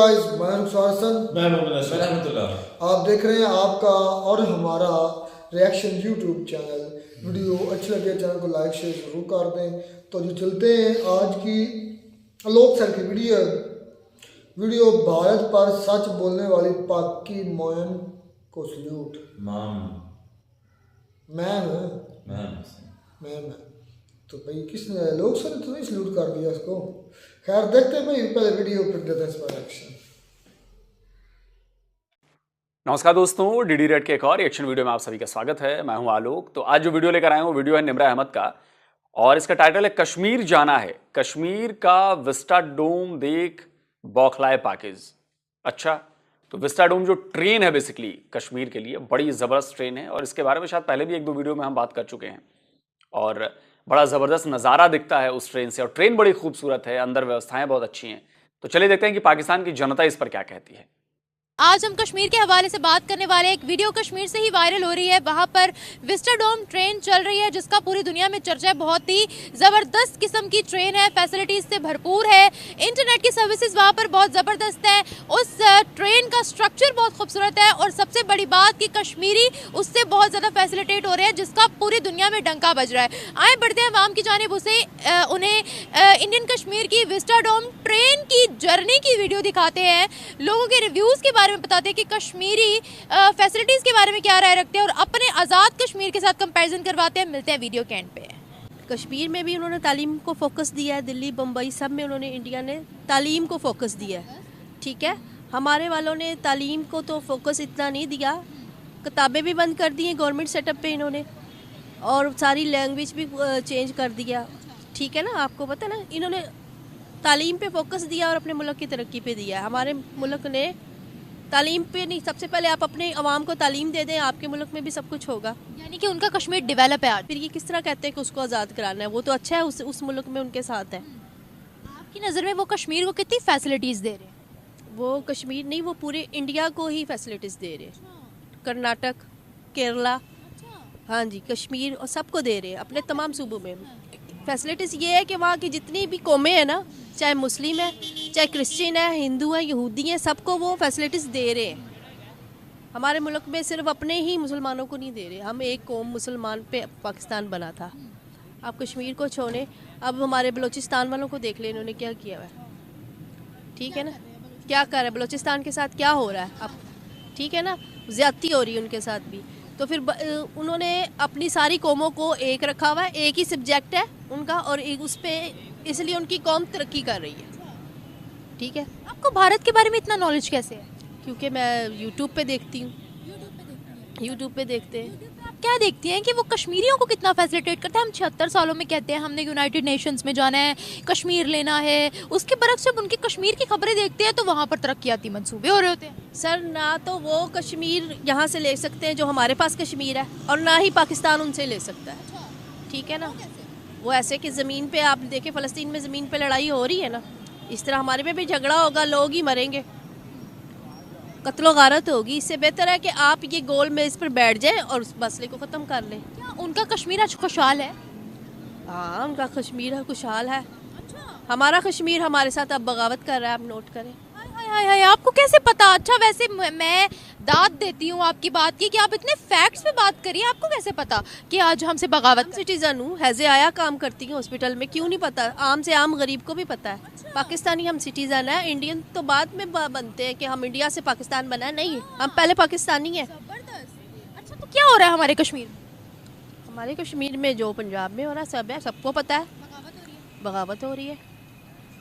Guys, मैं हसन। मैं रहमतुल्लाह। आप देख रहे हैं आपका और हमारा रिएक्शन यूट्यूब चैनल। वीडियो अच्छी लगे चैनल को लाइक शेयर जरूर कर दें। तो जो चलते हैं आज की आलोक सर की वीडियो भारत पर सच बोलने वाली पाकि मोयन को सल्यूट। मैम तो भाई किसने लोग सर ने तो नहीं सल्यूट कर दिया इसको। खैर देखते हैं भाई पहले वीडियो फिर देते हैं इस पर एक्शन। नमस्कार दोस्तों, डीडी रेड के एक और रिएक्शन वीडियो में आप सभी का स्वागत है। मैं हूं आलोक। तो आज जो वीडियो लेकर आया हूं वीडियो है निम्रा अहमद का और इसका टाइटल है कश्मीर जाना है, कश्मीर का विस्टा डोम देख बौखलाए पाकिज। अच्छा, तो विस्टा डोम जो ट्रेन है बेसिकली कश्मीर के लिए बड़ी ज़बरदस्त ट्रेन है और इसके बारे में शायद पहले भी एक दो वीडियो में हम बात कर चुके हैं और बड़ा ज़बरदस्त नज़ारा दिखता है उस ट्रेन से और ट्रेन बड़ी खूबसूरत है, अंदर व्यवस्थाएं बहुत अच्छी हैं। तो चलिए देखते हैं कि पाकिस्तान की जनता इस पर क्या कहती है। आज हम कश्मीर के हवाले से बात करने वाले हैं। एक वीडियो कश्मीर से ही वायरल हो रही है। वहाँ पर विस्टा डोम ट्रेन चल रही है जिसका पूरी दुनिया में चर्चा है। बहुत ही ज़बरदस्त किस्म की ट्रेन है, फैसिलिटीज़ से भरपूर है, इंटरनेट की सर्विसेज वहाँ पर बहुत ज़बरदस्त है। उस ट्रेन का स्ट्रक्चर बहुत खूबसूरत है और सबसे बड़ी बात कि कश्मीरी उससे बहुत ज़्यादा फैसिलिटेट हो रहे हैं जिसका पूरी दुनिया में डंका बज रहा है। आए बढ़ते हैं अवाम की जानिब उसे उन्हें इंडियन कश्मीर की विस्टा डोम ट्रेन की जर्नी की वीडियो दिखाते हैं, लोगों के रिव्यूज़ के बारे में बताते हैं कि कश्मीरी फैसिलिटीज़ के बारे में क्या राय रखते हैं और अपने आज़ाद कश्मीर के साथ कंपैरिजन करवाते हैं। मिलते हैं वीडियो के एंड पे। कश्मीर में भी उन्होंने तालीम को फोकस दिया है, दिल्ली बम्बई सब में उन्होंने इंडिया ने तालीम को फोकस दिया है। ठीक है, हमारे वालों ने तालीम को तो फोकस इतना नहीं दिया, किताबें भी बंद कर दी हैं गवर्नमेंट सेटअप पे इन्होंने और सारी लैंग्वेज भी चेंज कर दिया। ठीक है ना, आपको पता ना, इन्होंने तालीम पे फोकस दिया और अपने मुल्क की तरक्की पे दिया। हमारे मुल्क ने तालीम पे नहीं, सबसे पहले आप अपने अवाम को तालीम दे दें, आपके मुल्क में भी सब कुछ होगा। यानी कि उनका कश्मीर डेवलप है आज। फिर ये किस तरह कहते हैं कि उसको आज़ाद कराना है, वो तो अच्छा है, उस मुल्क में उनके साथ है। आपकी नज़र में वो कश्मीर को कितनी फैसिलिटीज़ दे रहे हैं? वो कश्मीर नहीं, वो पूरे इंडिया को ही फैसिलिटीज़ दे रहे हैं। कर्नाटक, केरला, हाँ जी, कश्मीर और सबको दे रहे हैं, अपने तमाम सूबों में। फैसिलिटीज़ ये है कि वहाँ की जितनी भी कौमें हैं ना, चाहे मुस्लिम है, चाहे क्रिश्चियन है, हिंदू है, यहूदी हैं, सबको वो फैसिलिटीज़ दे रहे हैं। हमारे मुल्क में सिर्फ अपने ही मुसलमानों को नहीं दे रहे। हम एक कौम मुसलमान पे पाकिस्तान बना था। आप कश्मीर को छोड़ें, अब हमारे बलूचिस्तान वालों को देख लें, इन्होंने क्या किया हुआ है। ठीक है ना, क्या कर रहे हैं बलूचिस्तान के साथ, क्या हो रहा है अब। ठीक है ना, ज़्यादती हो रही है उनके साथ भी। तो फिर उन्होंने अपनी सारी कौमों को एक रखा हुआ है, एक ही सब्जेक्ट है उनका और एक उस पर, इसलिए उनकी कौम तरक्की कर रही है। ठीक है, आपको भारत के बारे में इतना नॉलेज कैसे है? क्योंकि मैं यूट्यूब पे देखती हूँ। यूट्यूब पे देखते हैं। आप क्या देखती हैं कि वो कश्मीरियों को कितना फैसिलिटेट करते हैं? हम 76 सालों में कहते हैं हमने यूनाइटेड नेशंस में जाना है, कश्मीर लेना है, उसके बरक्स जब उनकी कश्मीर की खबरें देखते हैं तो वहाँ पर तरक्याती मंसूबे हो रहे होते हैं। सर, ना तो वो कश्मीर यहाँ से ले सकते हैं जो हमारे पास कश्मीर है और ना ही पाकिस्तान उनसे ले सकता है। ठीक है ना, वो ऐसे कि ज़मीन पे आप देखें, फ़लस्तीन में ज़मीन पे लड़ाई हो रही है ना, इस तरह हमारे में भी झगड़ा होगा, लोग ही मरेंगे, कत्लो गारत होगी। इससे बेहतर है कि आप ये गोल में इस पर बैठ जाएं और उस मसले को ख़त्म कर लें। क्या उनका कश्मीर आज खुशहाल है? हाँ, उनका कश्मीर खुशहाल है। हमारा कश्मीर हमारे साथ अब बगावत कर रहा है, आप नोट करें। हाय हाय, आपको कैसे पता? अच्छा, वैसे मैं दाद देती हूँ आपकी बात की कि आप इतने फैक्ट्स पे बात करिए। आपको कैसे पता कि आज हमसे बगावत? सिटीजन हूँ, हैज़े आया काम करती हूँ हॉस्पिटल में, क्यों नहीं पता? आम से आम गरीब को भी पता है। पाकिस्तानी हम सिटीजन है, इंडियन तो बाद में बनते हैं कि हम इंडिया से पाकिस्तान बना है, नहीं, हम पहले पाकिस्तानी हैं। अच्छा, तो क्या हो रहा है हमारे कश्मीर में? हमारे कश्मीर में जो पंजाब में हो रहा है सब है, सबको पता है, बगावत हो रही है।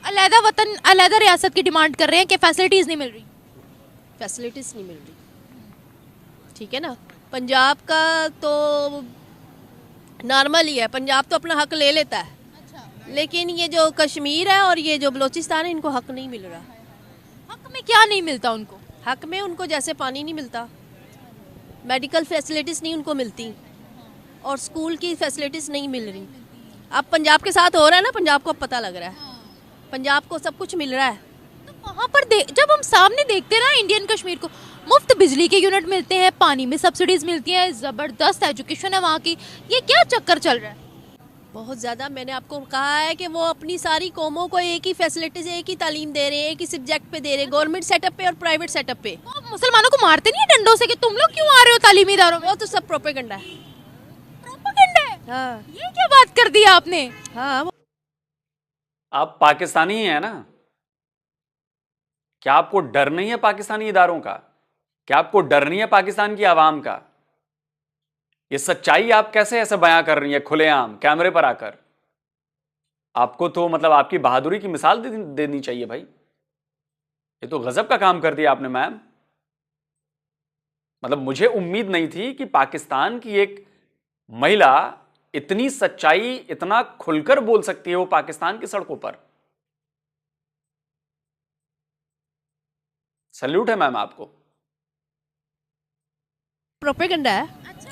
अलहदा वतन, अलहदा रियासत की डिमांड कर रहे हैं कि फैसिलिटीज़ नहीं मिल रही। फैसिलिटीज़ नहीं मिल रही। ठीक है ना, पंजाब का तो नॉर्मल ही है, पंजाब तो अपना हक ले लेता है। लेकिन ये जो कश्मीर है और ये जो बलूचिस्तान है, इनको हक नहीं मिल रहा। हक में क्या नहीं मिलता उनको? हक में उनको जैसे पानी नहीं मिलता, मेडिकल फैसिलिटीज़ नहीं उनको मिलती और स्कूल की फैसिलिटीज़ नहीं मिल रही। अब पंजाब के साथ हो रहा है ना, पंजाब को अब पता लग रहा है, पंजाब को सब कुछ मिल रहा है। तो वहाँ पर जब हम सामने देखते हैं ना इंडियन कश्मीर को, मुफ्त बिजली के यूनिट मिलते हैं, पानी में सब्सिडीज मिलती हैं, ज़बरदस्त एजुकेशन है वहाँ की, ये क्या चक्कर चल रहा है? बहुत ज़्यादा। मैंने आपको कहा है कि वो अपनी सारी कौमों को एक ही फैसिलिटीज, एक ही तालीम दे रहे हैं, एक ही सब्जेक्ट पे दे रहे हैं, गवर्नमेंट सेटअप पे और प्राइवेट सेटअप पे। वो मुसलमानों को मारते नहीं है डंडों से कि तुम लोग क्यों आ रहे हो तालीमी इदारों में? वो तो सब प्रोपेगेंडा है। प्रोपेगेंडा है। हाँ ये क्या बात कर दी आपने? हाँ। आप पाकिस्तानी ही हैं ना? क्या आपको डर नहीं है पाकिस्तानी इदारों का? क्या आपको डर नहीं है पाकिस्तान की आवाम का? ये सच्चाई आप कैसे ऐसे बयां कर रही है खुलेआम कैमरे पर आकर? आपको तो मतलब आपकी बहादुरी की मिसाल देनी चाहिए भाई। ये तो गजब का काम कर दिया आपने मैम। मतलब मुझे उम्मीद नहीं थी कि पाकिस्तान की एक महिला इतनी सच्चाई, इतना खुलकर बोल सकती है वो पाकिस्तान की सड़कों पर। सैल्यूट है मैम आपको। प्रोपेगेंडा है।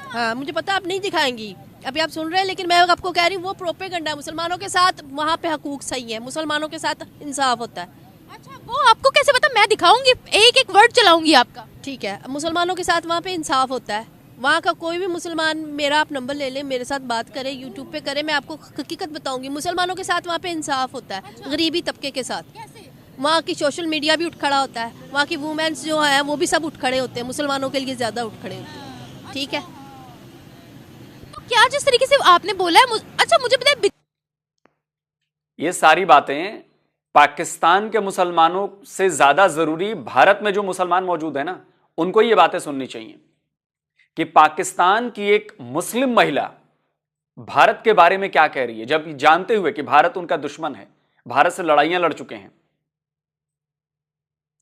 हाँ मुझे पता, आप नहीं दिखाएंगी, अभी आप सुन रहे हैं, लेकिन मैं आपको कह रही हूँ वो प्रोपेगेंडा है। मुसलमानों के साथ वहाँ पे हकूक सही है, मुसलमानों के साथ इंसाफ होता है। अच्छा, वो आपको कैसे पता? मैं दिखाऊंगी, एक एक वर्ड चलाऊंगी आपका। ठीक है, मुसलमानों के साथ वहाँ पे इंसाफ होता है। वहाँ का कोई भी मुसलमान, मेरा आप नंबर ले लें, मेरे साथ बात करें, यूट्यूब पे करें, मैं आपको हकीकत बताऊंगी। मुसलमानों के साथ वहाँ पे इंसाफ होता है। अच्छा। गरीबी तबके के साथ वहाँ की सोशल मीडिया भी उठ खड़ा होता है, वहाँ की वुमेन्स जो है वो भी सब उठ खड़े होते हैं, मुसलमानों के लिए ज़्यादा उठ खड़े होते हैं। ठीक है, तो क्या जिस तरीके से आपने बोला है अच्छा मुझे बताइए, ये सारी बातें पाकिस्तान के मुसलमानों से ज्यादा जरूरी भारत में जो मुसलमान मौजूद है ना, उनको ये बातें सुननी चाहिए कि पाकिस्तान की एक मुस्लिम महिला भारत के बारे में क्या कह रही है, जब जानते हुए कि भारत उनका दुश्मन है, भारत से लड़ाइयां लड़ चुके हैं।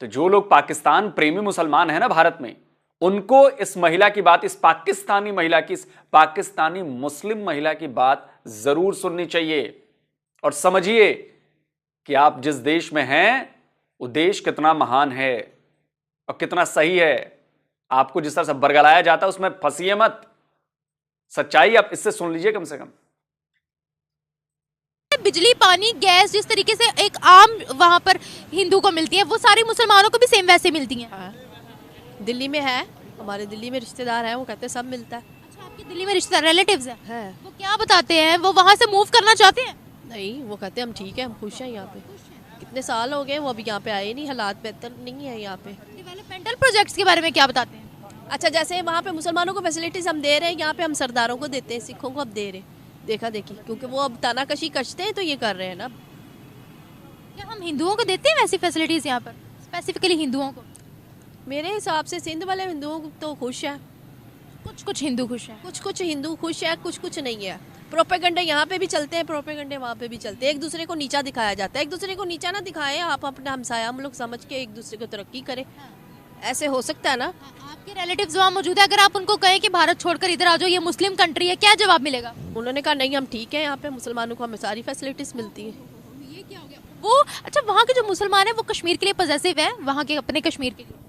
तो जो लोग पाकिस्तान प्रेमी मुसलमान है ना भारत में, उनको इस महिला की बात, इस पाकिस्तानी महिला की, इस पाकिस्तानी मुस्लिम महिला की बात जरूर सुननी चाहिए। और समझिए कि आप जिस देश में हैं वो देश कितना महान है और कितना सही है। आपको जिस तरह से बरगलाया जाता है उसमें फंसिए मत। सच्चाई आप इससे सुन लीजिए कम से कम। बिजली, पानी, गैस जिस तरीके से एक आम वहाँ पर हिंदू को मिलती है, वो सारी मुसलमानों को भी सेम वैसे मिलती हैं। हाँ। दिल्ली में है, हमारे दिल्ली में रिश्तेदार हैं, वो कहते हैं सब मिलता है। अच्छा, आपकी दिल्ली में रिश्तेदार रिलेटिव्स हैं? है। वो क्या बताते हैं? वो वहाँ से मूव करना चाहते हैं? नहीं, वो कहते हैं हम ठीक है, हम खुश हैं यहाँ पे। कितने साल हो गए वो अभी यहाँ पे आए नहीं, हालात बेहतर नहीं है यहाँ पे। डेवलपमेंटल प्रोजेक्ट्स के बारे में क्या बताते हैं? अच्छा, जैसे वहाँ पे मुसलमानों को फैसिलिटीज हम दे रहे हैं, यहाँ पे हम सरदारों को देते हैं, सिखों को अब दे रहे हैं। देखा देखी, क्योंकि वो अब तानाकशी कशते हैं तो ये कर रहे हैं ना। क्या हम हिंदुओं को देते हैं वैसी फैसिलिटीज यहाँ पर, स्पेसिफिकली हिंदुओं को? मेरे हिसाब से सिंध वाले हिंदुओं तो खुश हैं। कुछ कुछ हिंदू खुश हैं। कुछ कुछ हिंदू खुश है, कुछ कुछ नहीं है। प्रोपेगेंडे यहाँ पे भी चलते हैं, प्रोपेगेंडे वहाँ पे भी चलते हैं। एक दूसरे को नीचा दिखाया जाता है। एक दूसरे को नीचा ना दिखाएं, आप अपना हमसाया हम लोग समझ के एक दूसरे को तरक्की करें। ऐसे हो सकता है ना? आपके रिलेटिव्स वहाँ मौजूद है, अगर आप उनको कहें कि भारत छोड़कर इधर आ जाओ, ये मुस्लिम कंट्री है, क्या जवाब मिलेगा? उन्होंने कहा नहीं हम ठीक है, यहाँ पे मुसलमानों को हमें सारी फैसिलिटीज मिलती है। ये क्या हो गया? वो अच्छा, वहाँ के जो मुसलमान है वो कश्मीर के लिए पॉजेसिव है, वहाँ के अपने कश्मीर के लिए।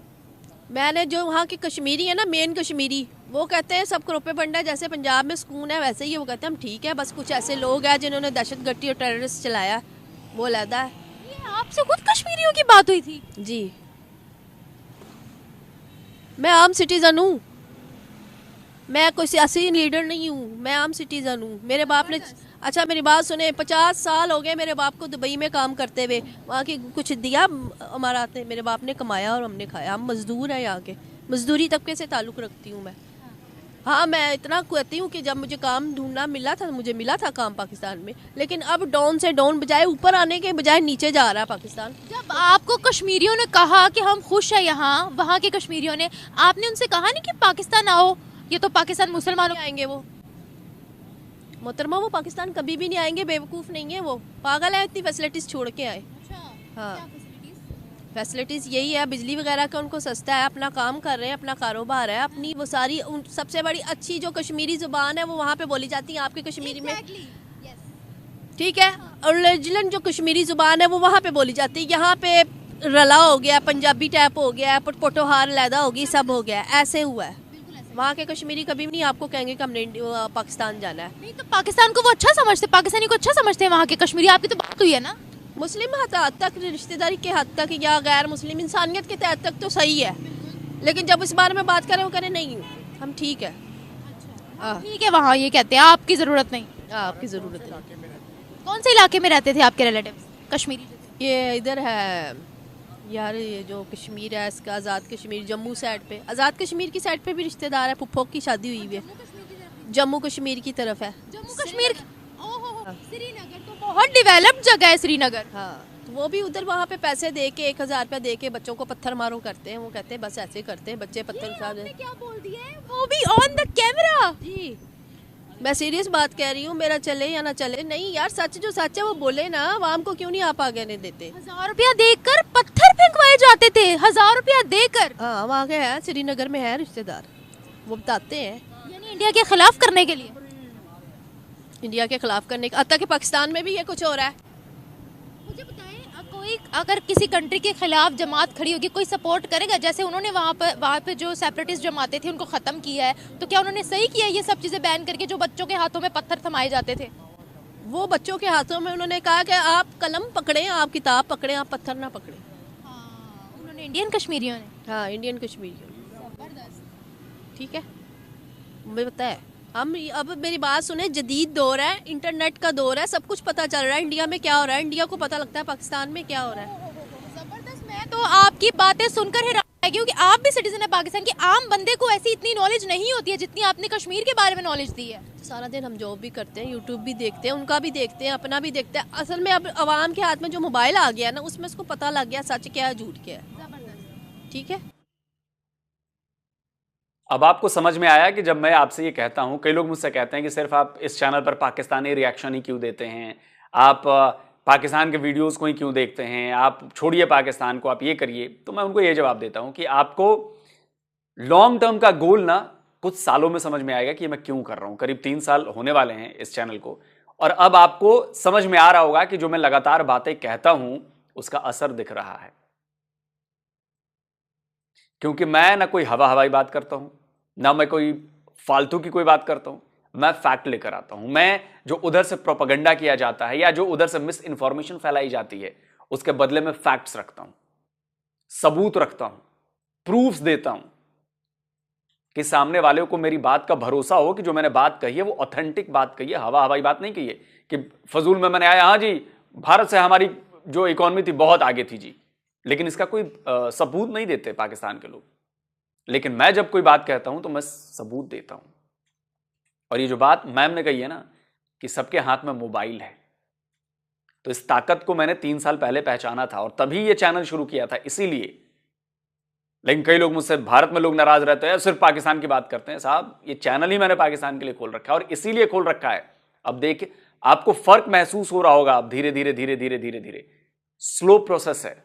मैंने जो वहाँ की कश्मीरी है ना, मेन कश्मीरी, वो कहते हैं सब प्रोपेगेंडा, जैसे पंजाब में सुकून है वैसे ही वो कहते हैं हम ठीक है, बस कुछ ऐसे लोग हैं जिन्होंने दहशतगर्दी और टेररिस्ट चलाया, वो अलहदा है। ये आपसे खुद कश्मीरियों की बात हुई थी? जी, मैं आम सिटीज़न हूँ, मैं कोई सियासी लीडर नहीं हूँ, मैं आम सिटीज़न हूँ। मेरे बाप ने, अच्छा मेरी बात सुने, 50 साल हो गए मेरे बाप को दुबई में काम करते हुए, वहाँ की कुछ दिया हमारा आते, मेरे बाप ने कमाया और हमने खाया। हम मजदूर हैं, यहाँ के मजदूरी तबके से ताल्लुक़ रखती हूँ मैं। हाँ, मैं इतना कहती हूँ कि जब मुझे काम ढूंढना मिला था, मुझे मिला था काम पाकिस्तान में, लेकिन अब डाउन से डाउन बजाय ऊपर आने के बजाय नीचे जा रहा है पाकिस्तान। जब आपको कश्मीरियों ने कहा कि हम खुश हैं यहाँ, वहाँ के कश्मीरियों ने, आपने उनसे कहा नहीं कि पाकिस्तान आओ, ये तो पाकिस्तान मुसलमानों आएंगे वो? मोहतरमा वो पाकिस्तान कभी भी नहीं आएंगे, बेवकूफ़ नहीं है वो, पागल है, इतनी फैसिलिटीज़ छोड़ के आए। हाँ, फैसिलिटीज़ यही है, बिजली वगैरह का उनको सस्ता है, अपना काम कर रहे हैं, अपना कारोबार है, अपनी वो सारी सबसे बड़ी अच्छी जो कश्मीरी ज़ुबान है वो वहाँ पे बोली जाती है आपके कश्मीरी में। ठीक है, और ओरिजिनल जो कश्मीरी ज़ुबान है वो वहाँ पे बोली जाती है। यहाँ पे रला हो गया, पंजाबी टाइप हो गया, पोटोहार लैदा हो गई, सब हो गया, ऐसे हुआ है। वहाँ के कश्मीरी कभी भी नहीं आपको कहेंगे कि हमने पाकिस्तान जाना है। नहीं तो पाकिस्तान को वो अच्छा समझते, पाकिस्तानी को अच्छा समझते हैं वहाँ के कश्मीरी। आपकी तो बात हुई है ना, मुस्लिम हद तक, रिश्तेदारी के हद तक या गैर मुस्लिम इंसानियत के तहत तक तो सही है, लेकिन जब इस बारे में बात करें वो करें नहीं हम ठीक है। ठीक है, वहाँ ये कहते हैं आपकी ज़रूरत नहीं। आपकी ज़रूरत है। कौन से इलाके में रहते थे आपके रिलेटिव कश्मीरी जो थे? ये इधर है यार, ये जो कश्मीर है इसका आज़ाद कश्मीर, जम्मू साइड पे, आज़ाद कश्मीर की साइड पे भी रिश्तेदार है, फुफ्फो की शादी हुई हुई है। जम्मू कश्मीर की तरफ है। जम्मू कश्मीर श्रीनगर तो बहुत डेवलप्ड जगह है श्रीनगर। हाँ, तो वो भी उधर वहाँ पे पैसे दे के 1000 रुपया दे के बच्चों को पत्थर मारो करते हैं। वो कहते हैं बस ऐसे करते हैं बच्चे पत्थर उठा दे। क्या बोल दिया है वो भी ऑन द कैमरा? जी मैं सीरियस बात कह रही हूँ, मेरा चले या ना चले, नहीं यार सच जो सच है वो बोले ना, आवाम को क्यों नहीं आप आगे नहीं देते। 1000 रुपया देकर पत्थर फेंकवाए जाते थे, 1000 रुपया देकर। हाँ वहाँ के है, श्रीनगर में है रिश्तेदार, वो बताते हैं। यानी इंडिया के खिलाफ करने के लिए? इंडिया के खिलाफ करने का, अतः के पाकिस्तान में भी ये कुछ हो रहा है। मुझे बताएं, कोई अगर किसी कंट्री के खिलाफ जमात खड़ी होगी, कोई सपोर्ट करेगा? जैसे उन्होंने वहाँ पे जो सेपरेटिस्ट जमातें थी उनको ख़त्म किया है, तो क्या उन्होंने सही किया ये सब चीज़ें बैन करके जो बच्चों के हाथों में पत्थर थमाए जाते थे? वो बच्चों के हाथों में उन्होंने कहा कि आप कलम पकड़ें, आप किताब पकड़ें, आप पत्थर ना पकड़ें। हाँ, उन्होंने इंडियन कश्मीरियों ने। हाँ इंडियन कश्मीरियों। ठीक है, मुझे पता है। हम अब मेरी बात सुने, जदीद दौर है, इंटरनेट का दौर है, सब कुछ पता चल रहा है इंडिया में क्या हो रहा है, इंडिया को पता लगता है पाकिस्तान में क्या हो रहा है। जबरदस्त। मैं तो आपकी बातें सुनकर हैरान रह गई, क्योंकि आप भी सिटीजन है पाकिस्तान के। आम बंदे को ऐसी इतनी नॉलेज नहीं होती है जितनी आपने कश्मीर के बारे में नॉलेज दी है। सारा दिन हम जॉब भी करते हैं, यूट्यूब भी देखते हैं, उनका भी देखते हैं, अपना भी देखते हैं। असल में अब आवाम के हाथ में जो मोबाइल आ गया ना, उसमें उसको पता लग गया सच क्या है झूठ क्या है। ठीक है, अब आपको समझ में आया कि जब मैं आपसे ये कहता हूं, कई लोग मुझसे कहते हैं कि सिर्फ आप इस चैनल पर पाकिस्तानी रिएक्शन ही क्यों देते हैं, आप पाकिस्तान के वीडियोस को ही क्यों देखते हैं, आप छोड़िए पाकिस्तान को, आप ये करिए। तो मैं उनको ये जवाब देता हूं कि आपको लॉन्ग टर्म का गोल ना कुछ सालों में समझ में आएगा कि मैं क्यों कर रहा हूं। करीब 3 साल होने वाले हैं इस चैनल को, और अब आपको समझ में आ रहा होगा कि जो मैं लगातार बातें कहता हूं उसका असर दिख रहा है। क्योंकि मैं ना कोई हवाई बात करता हूं, ना मैं कोई फालतू की कोई बात करता हूं, मैं फैक्ट लेकर आता हूं। मैं जो उधर से प्रोपेगेंडा किया जाता है या जो उधर से मिस इन्फॉर्मेशन फैलाई जाती है, उसके बदले में फैक्ट्स रखता हूं, सबूत रखता हूं, प्रूफ्स देता हूं कि सामने वाले को मेरी बात का भरोसा हो कि जो मैंने बात कही है वो ऑथेंटिक बात कही है, हवाई बात नहीं कही है कि फजूल में मैंने आया हाँ जी भारत से हमारी जो इकोनॉमी थी बहुत आगे थी जी, लेकिन इसका कोई सबूत नहीं देते पाकिस्तान के लोग। लेकिन मैं जब कोई बात कहता हूं तो मैं सबूत देता हूं। और ये जो बात मैम ने कही है ना कि सबके हाथ में मोबाइल है, तो इस ताकत को मैंने 3 साल पहले पहचाना था और तभी ये चैनल शुरू किया था, इसीलिए। लेकिन कई लोग मुझसे, भारत में लोग नाराज रहते हैं, सिर्फ पाकिस्तान की बात करते हैं। साहब ये चैनल ही मैंने पाकिस्तान के लिए खोल रखा है और इसीलिए खोल रखा है। अब देखिए आपको फर्क महसूस हो रहा होगा। अब धीरे धीरे धीरे धीरे धीरे धीरे स्लो प्रोसेस है,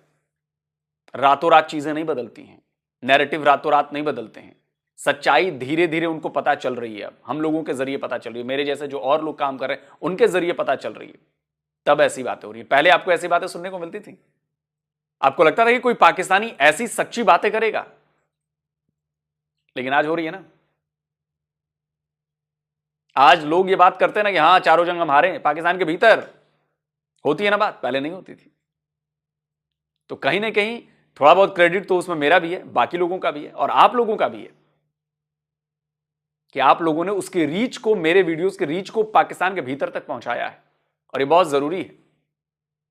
रातों रात चीजें नहीं बदलती हैं, नैरेटिव रातों रात नहीं बदलते हैं। सच्चाई धीरे धीरे उनको पता चल रही है, अब हम लोगों के जरिए पता चल रही है, मेरे जैसे जो और लोग काम कर रहे हैं उनके जरिए पता चल रही है। तब ऐसी बातें हो रही है। पहले आपको ऐसी बातें सुनने को मिलती थी? आपको लगता था कि कोई पाकिस्तानी ऐसी सच्ची बातें करेगा, लेकिन आज हो रही है ना। आज लोग ये बात करते हैं ना कि हाँ चारों जंग हम हारे पाकिस्तान के भीतर, होती है ना बात, पहले नहीं होती थी। तो कहीं ना कहीं थोड़ा बहुत क्रेडिट तो उसमें मेरा भी है, बाकी लोगों का भी है और आप लोगों का भी है कि आप लोगों ने उसकी रीच को, मेरे वीडियोस के रीच को पाकिस्तान के भीतर तक पहुंचाया है, और ये बहुत जरूरी है।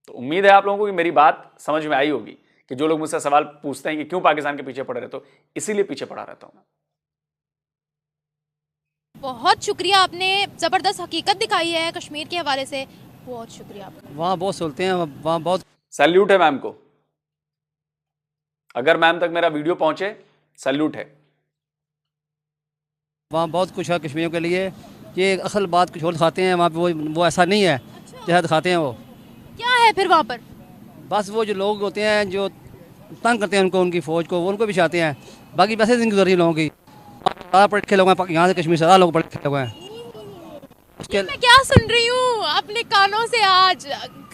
तो उम्मीद है आप लोगों को कि मेरी बात समझ में आई होगी कि जो लोग मुझसे सवाल पूछते हैं कि क्यों पाकिस्तान के पीछे पड़े रहते हो, इसीलिए पीछे पड़ा रहता हूं। बहुत शुक्रिया, आपने जबरदस्त हकीकत दिखाई है कश्मीर के हवाले से, बहुत शुक्रिया आपका। वहाँ बहुत सहूलतें हैं, वहाँ बहुत सैल्यूट है मैम को। अगर मैम तक मेरा वीडियो पहुंचे, सैल्यूट है। वहाँ बहुत कुछ है कश्मीरियों के लिए। ये असल बात कुछ और दिखाते हैं, वहाँ पे वो ऐसा नहीं है जैसा दिखाते हैं। वो क्या है फिर वहाँ पर? बस वो जो लोग होते हैं जो तंग करते हैं उनको, उनकी फ़ौज को, वो उनको भी चाहते हैं। बाकी वैसे जिंदगी गुजरी लोगों की, ज़्यादा पढ़े लिखे लोग हैं यहाँ से, कश्मीर से ज़्यादा लोग पढ़े लिखे लोग हैं। मैं क्या सुन रही हूँ अपने कानों से, आज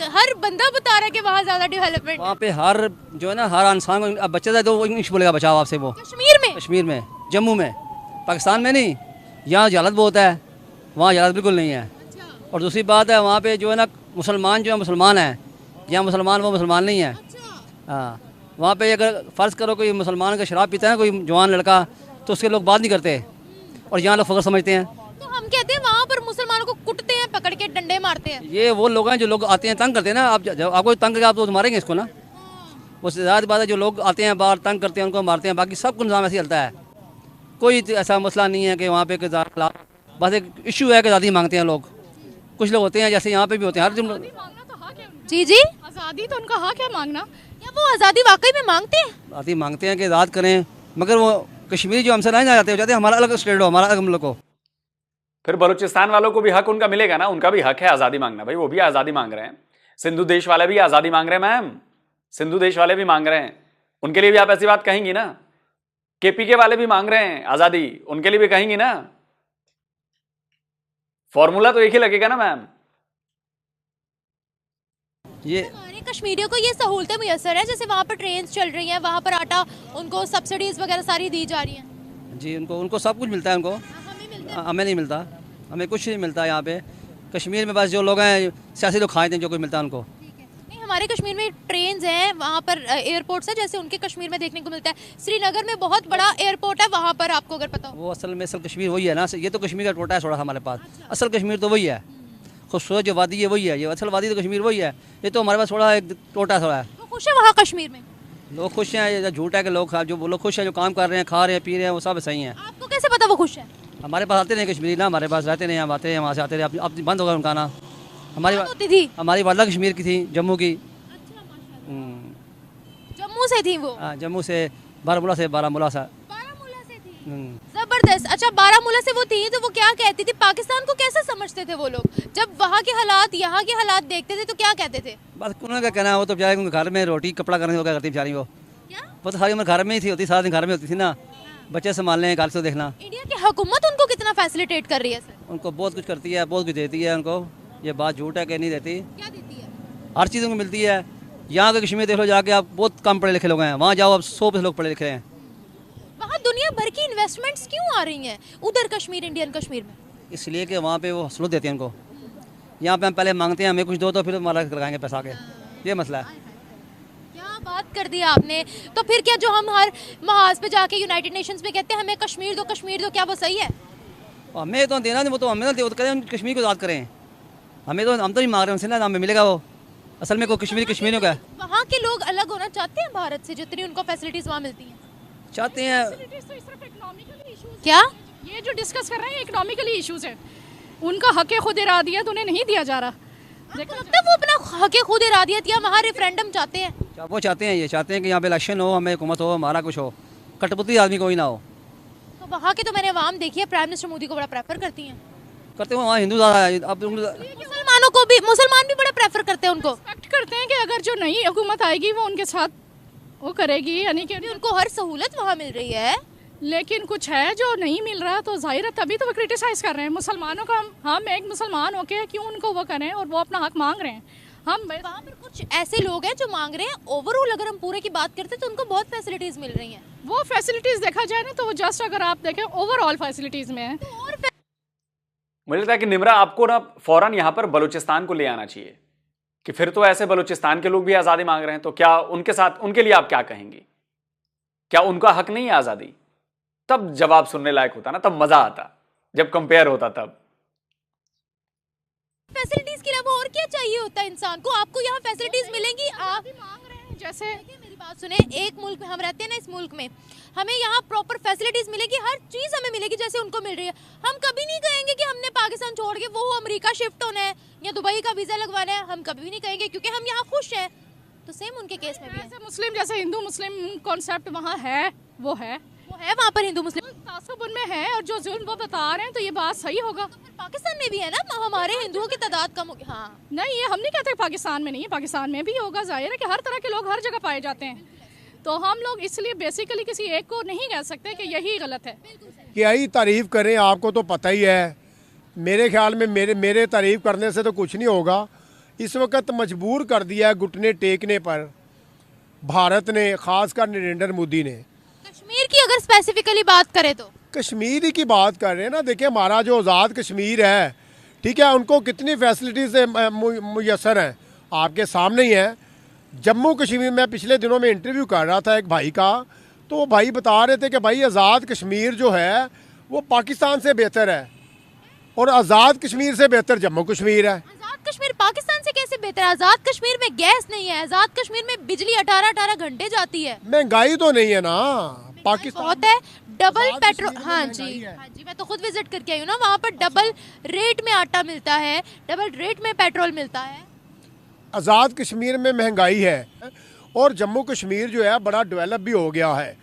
हर बंदा बता रहा है कि वहाँ ज्यादा डेवलपमेंट। वहाँ पे हर जो है ना, हर इंसान को, अब बच्चे तो वो इंग्लिश बोलेगा बचाओ आपसे। वो कश्मीर में, जम्मू में, पाकिस्तान में नहीं। यहाँ जहालत बहुत है, वहाँ जहालत बिल्कुल नहीं है। और दूसरी बात है वहाँ पे जो है ना, मुसलमान जो है मुसलमान है, यहाँ मुसलमान वो मुसलमान नहीं है। हाँ, वहाँ पे अगर फ़र्ज़ करो कोई मुसलमान का शराब पीता है कोई जवान लड़का, तो उसके लोग बात नहीं करते, और यहाँ लोग फ़ख्र समझते हैं। तो हम कहते हैं वहाँ पर मुसलमानों को कुटते हैं, पकड़ के डंडे मारते हैं। ये वो लोग हैं जो लोग आते हैं तंग करते हैं ना, आप जब आपको तंग करके आप तो मारेंगे इसको ना। उससे ज़्यादा बात है जो लोग आते हैं बाहर तंग करते हैं उनको मारते हैं, बाकी सब निज़ाम ऐसे चलता है। कोई ऐसा मसला नहीं है कि वहाँ पे बस एक इशू है कि आज़ादी मांगते हैं लोग। कुछ लोग होते हैं जैसे यहाँ पे भी होते हैं, जी जी, आज़ादी तो उनका हक है मांगना। क्या वो आज़ादी वाकई में मांगते हैं? आज़ादी मांगते हैं कि आज़ाद करें, मगर वो कश्मीरी जो हमसे नहीं जाते वो चाहते हैं हमारा अलग स्टेट हो, हमारा अलग हम लोग को। फिर बलूचिस्तान वालों को भी हक उनका मिलेगा ना, उनका भी हक है आज़ादी मांगना। भाई वो भी आज़ादी मांग रहे हैं, सिंधु देश वाले भी आज़ादी मांग रहे हैं मैम, सिंधु देश वाले भी मांग रहे हैं, उनके लिए भी आप ऐसी बात कहेंगी ना? केपीके वाले भी मांग रहे हैं आज़ादी, उनके लिए भी कहेंगी ना? फॉर्मूला तो एक ही लगेगा ना मैम। ये हमारे कश्मीरियों को ये सहूलतें मुयसर है, जैसे वहाँ पर ट्रेन चल रही हैं, वहाँ पर आटा उनको सब्सिडीज वगैरह सारी दी जा रही हैं। जी उनको सब कुछ मिलता है उनको, हमें मिलता है। हमें नहीं मिलता, हमें कुछ नहीं मिलता यहाँ पे। कश्मीर में बस जो लोग हैं सियासी लोग खाते हैं जो कुछ मिलता है उनको। नहीं, हमारे कश्मीर में ट्रेन्स हैं, वहाँ पर एयरपोर्ट्स है, जैसे उनके कश्मीर में देखने को मिलता है। श्रीनगर में बहुत बड़ा एयरपोर्ट है, वहाँ पर आपको अगर पता हो। वो असल कश्मीर वही है ना, ये तो कश्मीर का टोटा है थोड़ा हमारे पास। असल कश्मीर तो वही है, खूबसूरत जो वादी है वही है, ये असल वादी तो कश्मीर वही है। ये तो हमारे पास थोड़ा एक टोटा थोड़ा है। वो खुश है वहाँ कश्मीर में? लोग खुश हैं, ये झूठ है कि लोग जो वो लोग खुश हैं, जो काम कर रहे हैं, खा रहे हैं, पी रहे हैं, वो सब सही हैं। आपको कैसे पता वो खुश है? हमारे पास आते नहीं कश्मीरी ना, हमारे पास रहते नहीं, हम आते हैं वहाँ से आते रहे। अब बंद होगा उनका आना। बात होती थी? हमारी वालदा कश्मीर की थी, जम्मू की। जम्मू से थी वो? जम्मू से, बारामूला से। बारामूला से थी। जबरदस्त। अच्छा, बारामूला से वो थी तो वो क्या कहती थी? पाकिस्तान को कैसे समझते थे वो लोग? जब वहाँ के हालात यहाँ के हालात देखते थे तो क्या कहते थे? बस उन्होंने क्या कहना है, वो तो बेचारे उनके घर में रोटी कपड़ा करने को क्या करती बेचारी वो तो सारी उम्र घर में ही थी, होती सारा दिन घर में होती थी ना, बच्चे संभालने घर से देखना। इंडिया की हुकूमत उनको कितना फैसिलिटेट कर रही है सर? उनको बहुत कुछ करती है, बहुत कुछ देती है उनको। ये बात झूठ है कि नहीं देती, क्या देती है? हर चीज़ उनको मिलती है। यहाँ के कश्मीर देख लो जाके, आप बहुत कम पढ़े लिखे लोग हैं, वहाँ जाओ आप 100 लोग पढ़े लिखे हैं। वहाँ दुनिया भर की इन्वेस्टमेंट्स क्यों आ रही हैं उधर कश्मीर, इंडियन कश्मीर में? इसलिए कि वहाँ पे वो सहूलत देते हैं उनको। यहाँ पे हम पहले मांगते हैं हमें कुछ दो, तो फिर हमारा लगाएंगे पैसा के, ये मसला है। क्या बात कर दी आपने। तो फिर क्या जो हम हर महाज पे जाके यूनाइटेड नेशंस में कहते हैं हमें कश्मीर दो, क्या वो सही है? हमें तो देना नहीं, वो तो हमें तो कहते हैं कश्मीर को आज़ाद करें। हम तो नहीं मांग रहे उनसे ना, हमें मिलेगा वो। असल में कोई कश्मीरियों का है। वहाँ के लोग अलग होना चाहते हैं भारत से, जितनी उनको फैसिलिटीज वहाँ मिलती हैं? चाहते हैं। क्या ये जो डिस्कस कर रहे हैं इकोनॉमिकली इश्यूज है, उनका हक खुद इरादियत तो उन्हें नहीं दिया जा रहा। आपको लगता है वो अपना हक खुद इरादियत या वहाँ रेफरेंडम चाहते हैं? वो चाहते हैं, ये चाहते हैं कि यहाँ पे इलेक्शन हो, हमें हुकूमत हो, हमारा कुछ हो, कठपुतली आदमी कोई ना हो। तो वहाँ के तो मैंने अवाम देखी है, प्राइम मिनिस्टर मोदी को बड़ा प्रेफर करती हैं। करते हो वहाँ हिंदू ज़्यादा है। अब मुसलमानों को भी, मुसलमान भी बड़ा प्रेफर करते हैं उनको। एक्ट करते हैं कि अगर जो नई हुकूमत आएगी वो उनके साथ वो करेगी, यानी कि उनको हर सहूलत वहाँ मिल रही है, लेकिन कुछ है जो नहीं मिल रहा, तो जाहिर है तभी तो वो क्रिटिसाइज कर रहे हैं मुसलमानों का। हम एक मुसलमान होके क्यों उनको वो करें, और वो अपना हक मांग रहे हैं। हम वहाँ पर कुछ ऐसे लोग हैं जो मांग रहे हैं, ओवरऑल अगर हम पूरे की बात करते हैं तो उनको बहुत फैसिलिटीज मिल रही हैं। वो फैसिलिटीज देखा जाए ना, तो वो जस्ट अगर आप देखें ओवरऑल फैसिलिटीज में है। मुझे लगता है कि निम्रा आपको ना फौरन यहां पर बलूचिस्तान को ले आना चाहिए कि फिर तो ऐसे बलूचिस्तान के लोग भी आज़ादी मांग रहे हैं, तो क्या उनके साथ, उनके लिए आप क्या कहेंगी? क्या उनका हक नहीं है आज़ादी? तब जवाब सुनने लायक होता ना, तब मजा आता जब कंपेयर होता। तब फैसिलिटीज के अलावा और क्या चाहिए होता है इंसान को? आपको यहाँ फैसिलिटीज मिलेंगी, आप मांग रहे हैं। जैसे मेरी बात सुने, एक मुल्क में हम रहते हैं ना, इस मुल्क में हमें यहाँ प्रॉपर फैसिलिटीज मिलेगी, हर चीज हमें मिलेगी जैसे उनको मिल रही है। हम कभी नहीं कहेंगे कि हमने पाकिस्तान छोड़ के वो अमेरिका शिफ्ट होना है या दुबई का वीजा लगवाना है, हम कभी नहीं कहेंगे, क्योंकि हम यहाँ खुश हैं। तो सेम उनके केस में भी है। मुस्लिम, जैसे हिंदू मुस्लिम कॉन्सेप्ट वहाँ है, वो है वहाँ पर हिंदू मुस्लिम तासुब उनमें है, और जो जुल्म वो बता रहे हैं, तो ये बात सही होगा। तो पाकिस्तान में भी है ना, हमारे हिंदुओं की तादाद कम होगी। हाँ नहीं, ये हम नहीं कहते पाकिस्तान में नहीं है, पाकिस्तान में भी होगा। जाहिर है कि हर तरह के लोग हर जगह पाए जाते हैं, तो हम लोग इसलिए बेसिकली किसी एक को नहीं कह सकते कि यही गलत है। क्या ही तारीफ़ करें, आपको तो पता ही है। मेरे ख्याल में मेरे तारीफ़ करने से तो कुछ नहीं होगा। इस वक्त मजबूर कर दिया है घुटने टेकने पर भारत ने, ख़ासकर नरेंद्र मोदी ने। कश्मीर की अगर स्पेसिफिकली बात करें तो कश्मीर की बात कर रहे हैं ना, देखिए हमारा जो आज़ाद कश्मीर है, ठीक है, उनको कितनी फैसिलिटीज़ मुयसर हैं, आपके सामने ही है। जम्मू कश्मीर में पिछले दिनों में इंटरव्यू कर रहा था एक भाई का, तो वो भाई बता रहे थे कि भाई आज़ाद कश्मीर जो है वो पाकिस्तान से बेहतर है। और आज़ाद कश्मीर से बेहतर जम्मू कश्मीर है। आजाद कश्मीर पाकिस्तान से कैसे बेहतर है? आजाद कश्मीर में गैस नहीं है, आजाद कश्मीर में बिजली 18-18 घंटे जाती है, महंगाई तो नहीं है ना पाकिस्तान बहुत है, डबल आजाद पेट्रोल। कश्मीर में हाँ महंगाई जी, है। हाँ जी, मैं तो खुद विजिट करके आई हूँ ना, वहाँ पर डबल रेट में आटा मिलता है, डबल रेट में पेट्रोल मिलता है। आज़ाद कश्मीर में महंगाई है और जम्मू कश्मीर जो है बड़ा डेवलप भी हो गया है।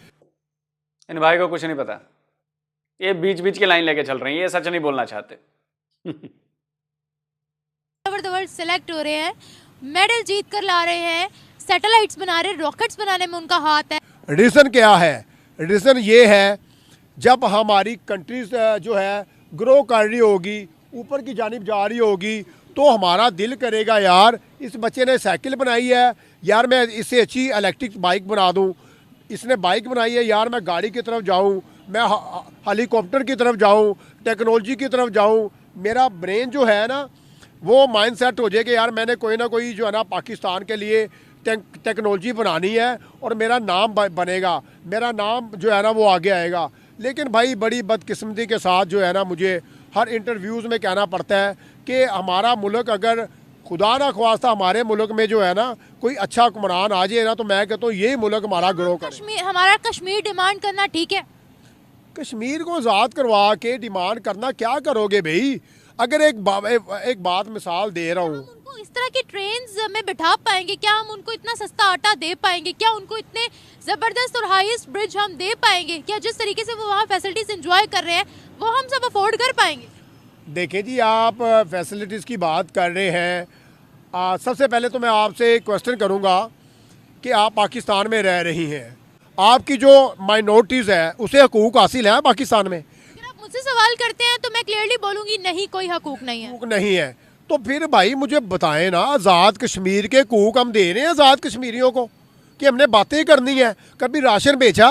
इन भाई को कुछ नहीं पता, ये बीच बीच की लाइन लेके चल रही है, ये सच नहीं बोलना चाहते। वर्ल्ड सेलेक्ट हो रहे हैं, मेडल जीत कर ला रहे हैं, सैटेलाइट्स बना रहे हैं, रॉकेट्स बनाने में उनका हाथ है। रीज़न क्या है? रीज़न ये है जब हमारी कंट्रीज जो है ग्रो कर रही होगी, ऊपर की जानिब जा रही होगी, तो हमारा दिल करेगा यार इस बच्चे ने साइकिल बनाई है, यार मैं इससे अच्छी इलेक्ट्रिक बाइक बना दूं, इसने बाइक बनाई है, यार मैं गाड़ी की तरफ जाऊं, मैं हेलीकॉप्टर की तरफ जाऊं, टेक्नोलॉजी की तरफ जाऊं। मेरा ब्रेन जो है ना वो माइंड सेट हो जाए कि यार मैंने कोई ना कोई जो है ना पाकिस्तान के लिए टेक्नोलॉजी बनानी है और मेरा नाम बनेगा, मेरा नाम जो है ना वो आगे आएगा। लेकिन भाई बड़ी बदकिस्मती के साथ जो है ना मुझे हर इंटरव्यूज़ में कहना पड़ता है कि हमारा मुल्क अगर खुदा ना ख्वास्ता हमारे मुल्क में जो है ना कोई अच्छा हुक्मरान आ जाए ना, तो मैं कहता हूँ यही मुल्क हमारा ग्रो करे। कश्मीर, हमारा कश्मीर डिमांड करना ठीक है? कश्मीर को आज़ाद करवा के डिमांड करना क्या करोगे भाई? अगर एक बात मिसाल दे रहा हूँ, उनको इस तरह की ट्रेन्स में बिठा पाएंगे क्या? हम उनको इतना सस्ता आटा दे पाएंगे क्या? उनको इतने जबरदस्त और हाईएस्ट ब्रिज हम दे पाएंगे क्या? जिस तरीके से वो वहाँ फैसिलिटीज एंजॉय कर रहे हैं वो हम सब अफोर्ड कर पाएंगे? देखिए जी, आप फैसिलिटीज़ की बात कर रहे हैं। सबसे पहले तो मैं आपसे एक क्वेश्चन करूँगा कि आप पाकिस्तान में रह रही हैं, आपकी जो माइनॉरिटीज़ है उसे हकूक़ हासिल है पाकिस्तान में? अगर आप मुझसे सवाल करते हैं तो मैं क्लियरली बोलूंगी नहीं, कोई हकूक नहीं है। हकूक़ नहीं है तो फिर भाई मुझे बताएं ना, आज़ाद कश्मीर के हकूक़ हम दे रहे हैं आज़ाद कश्मीरियों को कि हमने बातें करनी है? कभी राशन बेचा,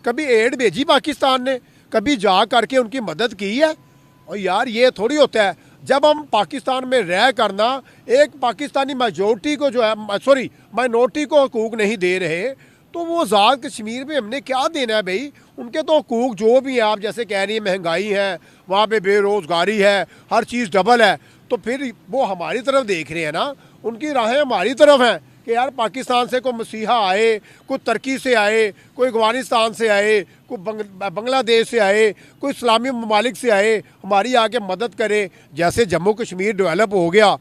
कभी एड भेजी पाकिस्तान ने, कभी जा करके उनकी मदद की है? और यार ये थोड़ी होता है जब हम पाकिस्तान में रह करना एक पाकिस्तानी मेजॉरिटी को जो है माइनॉरिटी को हकूक़ नहीं दे रहे, तो वो आज़ाद कश्मीर में हमने क्या देना है भाई? उनके तो हकूक़ जो भी हैं, आप जैसे कह रही हैं महंगाई है, वहाँ पे बेरोज़गारी है, हर चीज़ डबल है, तो फिर वो हमारी तरफ देख रहे हैं ना, उनकी राहें हमारी तरफ हैं कि यार पाकिस्तान से कोई मसीहा आए, कोई तुर्की से आए, कोई अफगानिस्तान से आए, कोई बांग्लादेश से आए, कोई इस्लामी ममालिक से आए, हमारी आके मदद करे। जैसे जम्मू कश्मीर डेवलप हो गया,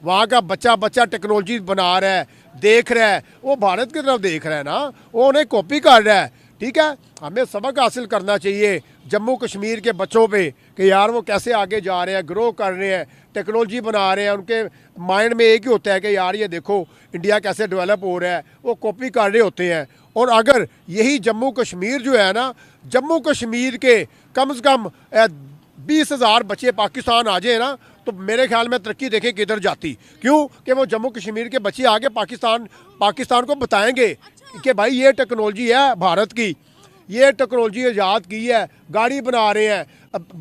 वहाँ का बच्चा टेक्नोलॉजी बना रहा है, देख रहा है, वो भारत की तरफ देख रहा है ना, वो उन्हें कॉपी कर रहा है। ठीक है, हमें सबक हासिल करना चाहिए जम्मू कश्मीर के बच्चों पे कि यार वो कैसे आगे जा रहे हैं, ग्रो कर रहे हैं, टेक्नोलॉजी बना रहे हैं। उनके माइंड में एक ही होता है कि यार ये देखो इंडिया कैसे डेवलप हो रहा है, वो कॉपी कर रहे होते हैं। और अगर यही जम्मू कश्मीर जो है ना, जम्मू कश्मीर के कम से कम 20,000 बच्चे पाकिस्तान आ जाए ना, तो मेरे ख्याल में तरक्की देखें किधर जाती। क्यों कि वो जम्मू कश्मीर के बच्चे आगे पाकिस्तान को बताएंगे कि भाई ये टेक्नोलॉजी है भारत की, ये टेक्नोलॉजी ईजाद की है, गाड़ी बना रहे हैं,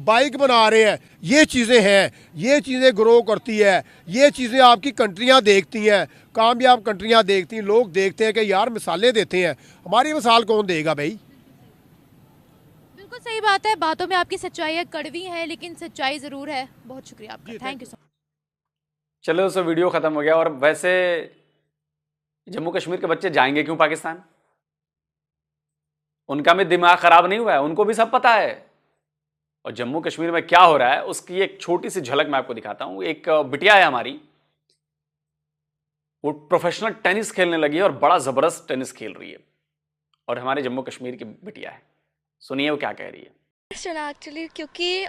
बाइक बना रहे हैं, ये चीज़ें हैं, ये चीज़ें ग्रो करती है, ये चीज़ें आपकी कंट्रियाँ देखती हैं, कामयाब कंट्रियाँ देखती हैं, लोग देखते हैं कि यार मिसालें देते हैं। हमारी मिसाल कौन देगा भाई? बिल्कुल सही बात है, बातों में आपकी सच्चाई है, कड़वी है लेकिन सच्चाई जरूर है। बहुत शुक्रिया आपका, थैंक यू सो मच। चलो तो वीडियो खत्म हो गया। और वैसे जम्मू कश्मीर के बच्चे जाएंगे क्यों पाकिस्तान? उनका भी दिमाग खराब नहीं हुआ है, उनको भी सब पता है। और जम्मू कश्मीर में क्या हो रहा है उसकी एक छोटी सी झलक मैं आपको दिखाता हूं। एक बिटिया है हमारी, वो प्रोफेशनल टेनिस खेलने लगी है और बड़ा जबरदस्त टेनिस खेल रही है, और हमारे जम्मू कश्मीर की बिटिया है। सुनिए वो क्या कह रही है। सुना एक्चुअली क्योंकि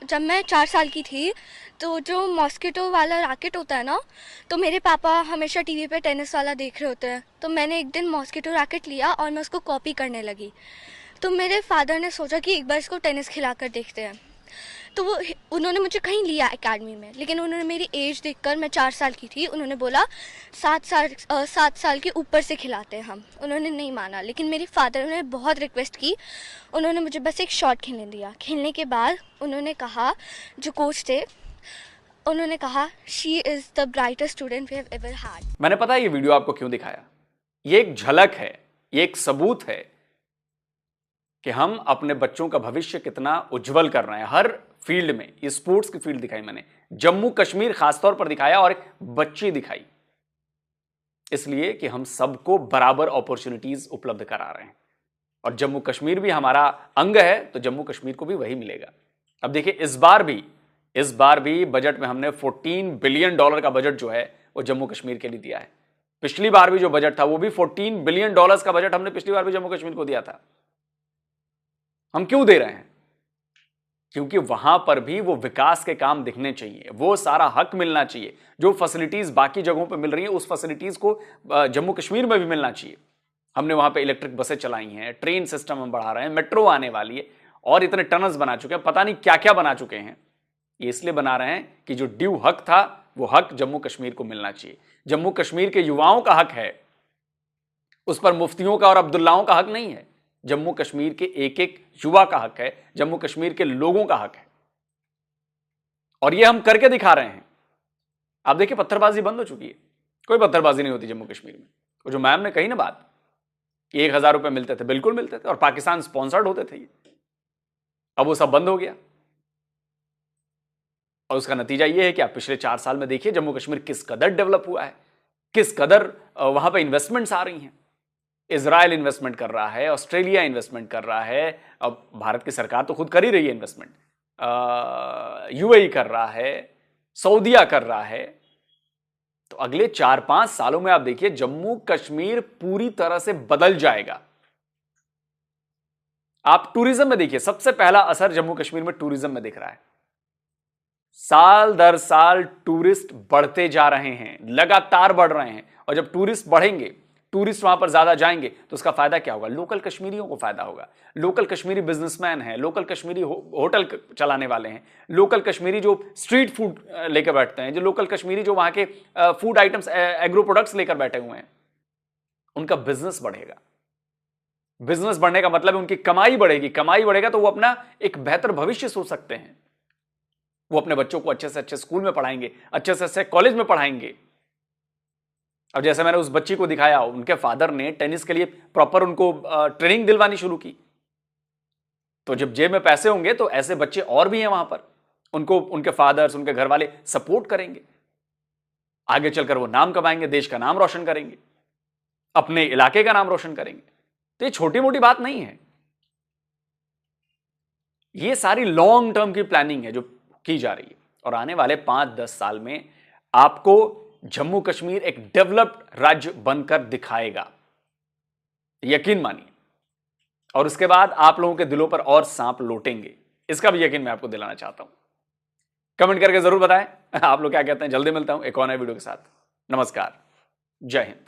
जब मैं 4 साल की थी तो जो मॉस्किटो वाला रैकेट होता है ना, तो मेरे पापा हमेशा टीवी पे टेनिस वाला देख रहे होते हैं, तो मैंने एक दिन मॉस्किटो रैकेट लिया और मैं उसको कॉपी करने लगी। तो मेरे फादर ने सोचा कि एक बार इसको टेनिस खिला कर देखते हैं, तो उन्होंने मुझे कहीं लिया एकेडमी में, लेकिन उन्होंने मेरी एज देखकर, मैं 4 साल की थी, उन्होंने बोला 7 साल के ऊपर से खिलाते हैं हम। उन्होंने नहीं माना, लेकिन मेरे फादर ने बहुत रिक्वेस्ट की, उन्होंने मुझे बस एक शॉट खेलने दिया। खेलने के बाद उन्होंने कहा, जो कोच थे उन्होंने कहा, she is the brightest student we have ever had. मैंने पता है ये वीडियो आपको क्यों दिखाया, ये एक झलक है, ये एक सबूत है कि हम अपने बच्चों का भविष्य कितना उज्जवल कर रहे हैं। हर फील्ड में, ये स्पोर्ट्स की फील्ड दिखाई मैंने, जम्मू कश्मीर खासतौर पर दिखाया और एक बच्ची दिखाई, इसलिए कि हम सबको बराबर अपॉर्चुनिटीज उपलब्ध करा रहे हैं और जम्मू कश्मीर भी हमारा अंग है तो जम्मू कश्मीर को भी वही मिलेगा। अब देखिए इस बार भी बजट में हमने $14 बिलियन का बजट जो है वो जम्मू कश्मीर के लिए दिया है। पिछली बार भी जो बजट था वो भी $14 बिलियन का बजट हमने पिछली बार भी जम्मू कश्मीर को दिया था। हम क्यों दे रहे हैं? क्योंकि वहां पर भी वो विकास के काम दिखने चाहिए, वो सारा हक मिलना चाहिए जो फैसिलिटीज बाकी जगहों पे मिल रही हैं, उस फैसिलिटीज को जम्मू कश्मीर में भी मिलना चाहिए। हमने वहां पे इलेक्ट्रिक बसें चलाई हैं, ट्रेन सिस्टम हम बढ़ा रहे हैं, मेट्रो आने वाली है और इतने टनल्स बना चुके हैं, पता नहीं क्या क्या बना चुके हैं। ये इसलिए बना रहे हैं कि जो ड्यू हक था वो हक जम्मू कश्मीर को मिलना चाहिए। जम्मू कश्मीर के युवाओं का हक है, उस पर मुफ्तियों का और अब्दुल्लाओं का हक नहीं है। जम्मू कश्मीर के एक एक युवा का हक है, जम्मू कश्मीर के लोगों का हक है और ये हम करके दिखा रहे हैं। आप देखिए पत्थरबाजी बंद हो चुकी है, कोई पत्थरबाजी नहीं होती जम्मू कश्मीर में। वो जो मैम ने कही ना बात, 1,000 रुपए मिलते थे, बिल्कुल मिलते थे और पाकिस्तान स्पॉन्सर्ड होते थे ये, अब वो सब बंद हो गया और उसका नतीजा ये है कि आप पिछले 4 साल में देखिए जम्मू कश्मीर किस कदर डेवलप हुआ है, किस कदर वहां पे इन्वेस्टमेंट्स आ रही हैं। इजराइल इन्वेस्टमेंट कर रहा है, ऑस्ट्रेलिया इन्वेस्टमेंट कर रहा है, अब भारत की सरकार तो खुद कर ही रही है इन्वेस्टमेंट, यूएई कर रहा है, सऊदीया कर रहा है। तो अगले 4-5 सालों में आप देखिए जम्मू कश्मीर पूरी तरह से बदल जाएगा। आप टूरिज्म में देखिए, सबसे पहला असर जम्मू कश्मीर में टूरिज्म में दिख रहा है। साल दर साल टूरिस्ट बढ़ते जा रहे हैं, लगातार बढ़ रहे हैं और जब टूरिस्ट बढ़ेंगे, टूरिस्ट वहां पर ज्यादा जाएंगे तो उसका फायदा क्या होगा? लोकल कश्मीरियों को फायदा होगा। लोकल कश्मीरी बिजनेसमैन हैं, लोकल कश्मीरी होटल चलाने वाले हैं, लोकल कश्मीरी जो स्ट्रीट फूड लेकर बैठते हैं, जो लोकल कश्मीरी जो वहां के फूड आइटम्स, एग्रो प्रोडक्ट्स लेकर बैठे हुए हैं, उनका बिजनेस बढ़ेगा। बिजनेस बढ़ने का मतलब है उनकी कमाई बढ़ेगी, कमाई बढ़ेगा तो वो अपना एक बेहतर भविष्य सोच सकते हैं। वो अपने बच्चों को अच्छे से अच्छे स्कूल में पढ़ाएंगे, अच्छे से अच्छे कॉलेज में पढ़ाएंगे। अब जैसे मैंने उस बच्ची को दिखाया, उनके फादर ने टेनिस के लिए प्रॉपर उनको ट्रेनिंग दिलवानी शुरू की। तो जब जेब में पैसे होंगे तो ऐसे बच्चे और भी हैं वहां पर, उनको उनके फादर्स, उनके घर वाले सपोर्ट करेंगे, आगे चलकर वो नाम कमाएंगे, देश का नाम रोशन करेंगे, अपने इलाके का नाम रोशन करेंगे। तो ये छोटी मोटी बात नहीं है, ये सारी लॉन्ग टर्म की प्लानिंग है जो की जा रही है और आने वाले 5-10 साल में आपको जम्मू कश्मीर एक डेवलप्ड राज्य बनकर दिखाएगा, यकीन मानिए। और उसके बाद आप लोगों के दिलों पर और सांप लौटेंगे, इसका भी यकीन मैं आपको दिलाना चाहता हूं। कमेंट करके जरूर बताएं आप लोग क्या कहते हैं। जल्दी मिलता हूं एक और नए वीडियो के साथ। नमस्कार, जय हिंद।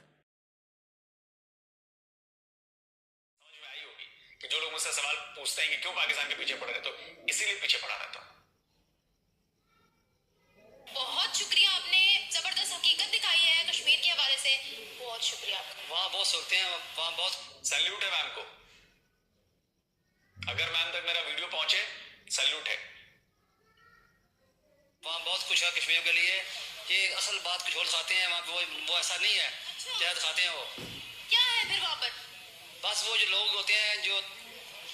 कि जो लोग मुझसे सवाल पूछते हैं कि क्यों पाकिस्तान के पीछे पड़ रहे, तो इसीलिए पीछे पड़ा रहता हूं। बहुत शुक्रिया, आपने जबरदस्त हकीकत दिखाई है कश्मीर के हवाले से, बहुत शुक्रिया आपका। वहां बहुत सोचते हैं, वहां बहुत सैल्यूट है मैम को। अगर मैम तक मेरा वीडियो पहुंचे, सैल्यूट है। वहां बहुत कुछ है कश्मीरियों के लिए, ये असल बात कुछ और खाते हैं वहां पे, वो ऐसा नहीं है। अच्छा। क्या खाते हैं वो, क्या है फिर वहां पर? बस वो जो लोग होते हैं जो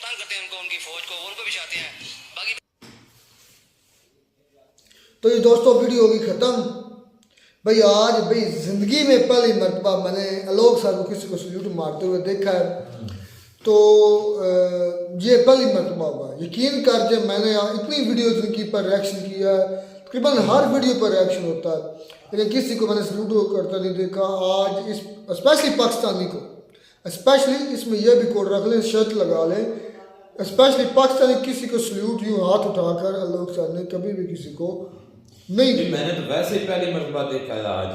तंग करते हैं उनको, उनकी फौज को, उनको भी चाहते हैं। बाकी तो ये दोस्तों वीडियो होगी ख़त्म। भाई आज भाई ज़िंदगी में पहली मरतबा मैंने आलोक सर को किसी को सल्यूट मारते हुए देखा है, तो ये पहली मरतबा हुआ। यकीन कर, जब मैंने इतनी वीडियोज़ इनकी पर रिएक्शन किया है, तकरीबन हर वीडियो पर रिएक्शन होता है, लेकिन किसी को मैंने सल्यूट करता नहीं देखा। आज इस स्पेशली पाकिस्तानी को, स्पेशली इसमें यह भी कोड रख लें, शर्त लगा लें, स्पेशली पाकिस्तानी किसी को सल्यूट यूँ हाथ उठाकर आलोक सर ने कभी भी किसी को नहीं। मैंने तो वैसे ही पहली मरतबा देखा है आज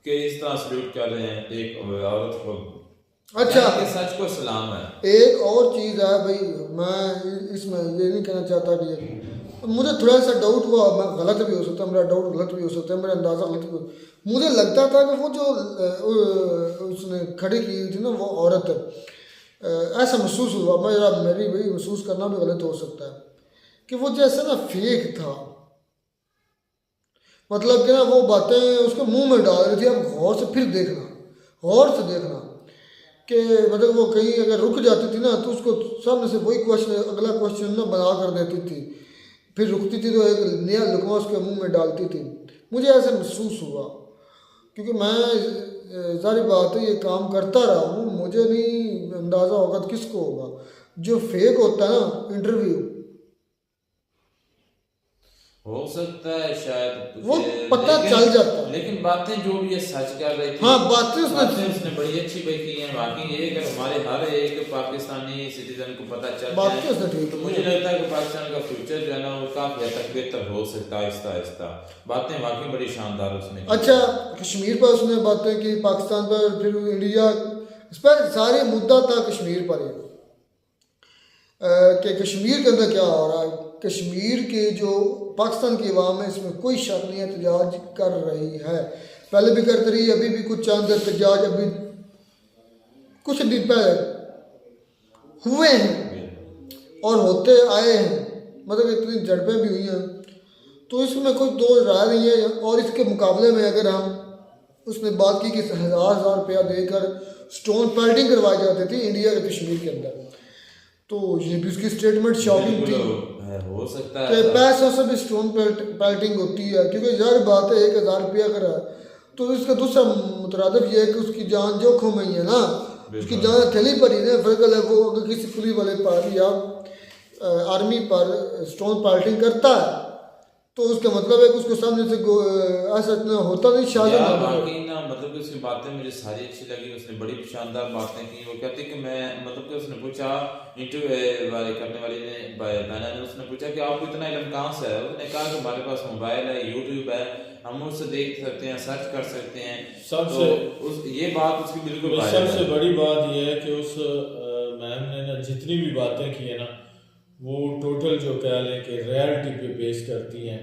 कि इस तरह सल्यूट कर रहे हैं एक औरत को। अच्छा, सच को सलाम है। एक और चीज़ है भाई, मैं इसमें ये नहीं कहना चाहता कि मुझे थोड़ा सा डाउट हुआ, मैं गलत भी हो सकता है, मेरा डाउट गलत भी हो सकता है, मेरा अंदाज़ा गलत भी हो। मुझे लगता था कि वो जो उसने खड़ी की थी ना वो औरत, ऐसा महसूस हुआ, मेरी भाई महसूस करना भी गलत हो सकता है कि वो जैसे ना फेक था, मतलब कि ना वो बातें उसके मुंह में डाल रही थी। अब गौर से फिर देखना, गौर से देखना कि मतलब वो कहीं अगर रुक जाती थी ना तो उसको सामने से वही क्वेश्चन, अगला क्वेश्चन ना बना कर देती थी फिर रुकती थी तो एक नया लुकमा उसके मुंह में डालती थी। मुझे ऐसा महसूस हुआ क्योंकि मैं सारी बात है ये काम करता रहा हूँ, मुझे नहीं अंदाज़ा होगा तो किसको होगा। जो फेक होता है ना इंटरव्यू, हो सकता है शायद वो पता चल जाता है। लेकिन बातें जो भी ये सच कर रही थी, हाँ बातें उसने बड़ी अच्छी की हैं। बाकी ये अगर हमारे हर एक पाकिस्तानी सिटीजन को पता चल जाए तो मुझे लगता है कि पाकिस्तान का फ्यूचर जो है ना वो काफी हद तक बेहतर हो सकता है आहिस्ता आहिस्ता। बातें वाकई बड़ी शानदार उसने। अच्छा, कश्मीर पर उसने बातें की, पाकिस्तान पर, फिर इंडिया, इस पर सारे मुद्दा था कश्मीर पर कि कश्मीर के अंदर क्या हो रहा है। कश्मीर के जो पाकिस्तान की अवाम है इसमें कोई शक नहीं है, एहतजाज कर रही है, पहले भी करती रही, अभी भी कुछ चंद एहतजाज अभी कुछ दिन पहले हुए हैं और होते आए हैं, मतलब इतनी झड़पें भी हुई हैं, तो इसमें कोई दो राय नहीं है। और इसके मुकाबले में अगर हम उसने बात की कि 1000 रुपया देकर स्टोन पेल्टिंग करवाई जाती थी इंडिया के कश्मीर के अंदर, तो ये भी उसकी स्टेटमेंट शॉकिंग थी। हो सकता है कि पैसों से भी स्टोन पेल्टिंग होती है, क्योंकि यार बात है 1000 रुपया करा तो इसका दूसरा मुतरादिफ ये है कि उसकी जान जोखिम में ही है ना, उसकी जान थैली पर ही ना। फर्क है वो अगर किसी पुलिस वाले पर या आर्मी पर स्टोन पेल्टिंग करता है तो उसका मतलब है कि उसको सामने से ऐसा इतना होता नहीं शायद। बाकी ना मतलब कि उसकी बातें मुझे सारी अच्छी लगी, उसने बड़ी शानदार बातें की। वो कहती कि मैं मतलब कि उसने पूछा इंटरव्यू वाले करने वाली ने बहना ने उसने पूछा कि आपको इतना इल्म कहाँ से है। उसने कहा कि हमारे पास मोबाइल है, यूट्यूब है, हम उससे देख सकते हैं, सर्च कर सकते हैं। सबसे ये बात उसकी बिल्कुल सबसे बड़ी बात यह है कि उस मैम ने ना जितनी भी बातें की है ना वो टोटल जो कह लें कि रियलिटी पे बेस करती हैं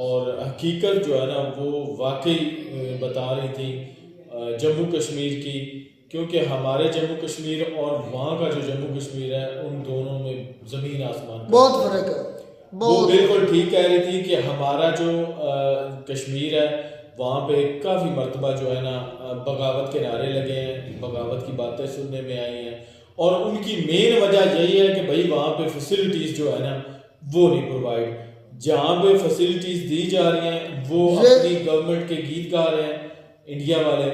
और हकीकत जो है ना वो वाकई बता रही थी जम्मू कश्मीर की, क्योंकि हमारे जम्मू कश्मीर और वहाँ का जो जम्मू कश्मीर है उन दोनों में ज़मीन आसमान बहुत फर्क है। वो बिल्कुल ठीक कह रही थी कि हमारा जो कश्मीर है वहाँ पे काफ़ी मरतबा जो है ना बगावत के नारे लगे हैं, बगावत की बातें सुनने में आई हैं और उनकी मेन वजह यही है कि भाई वहाँ पे फैसिलिटीज़ जो है ना वो नहीं प्रोवाइड। जहाँ पे फैसिलिटीज़ दी जा रही हैं वो अपनी गवर्नमेंट के गीत गा रहे हैं इंडिया वाले।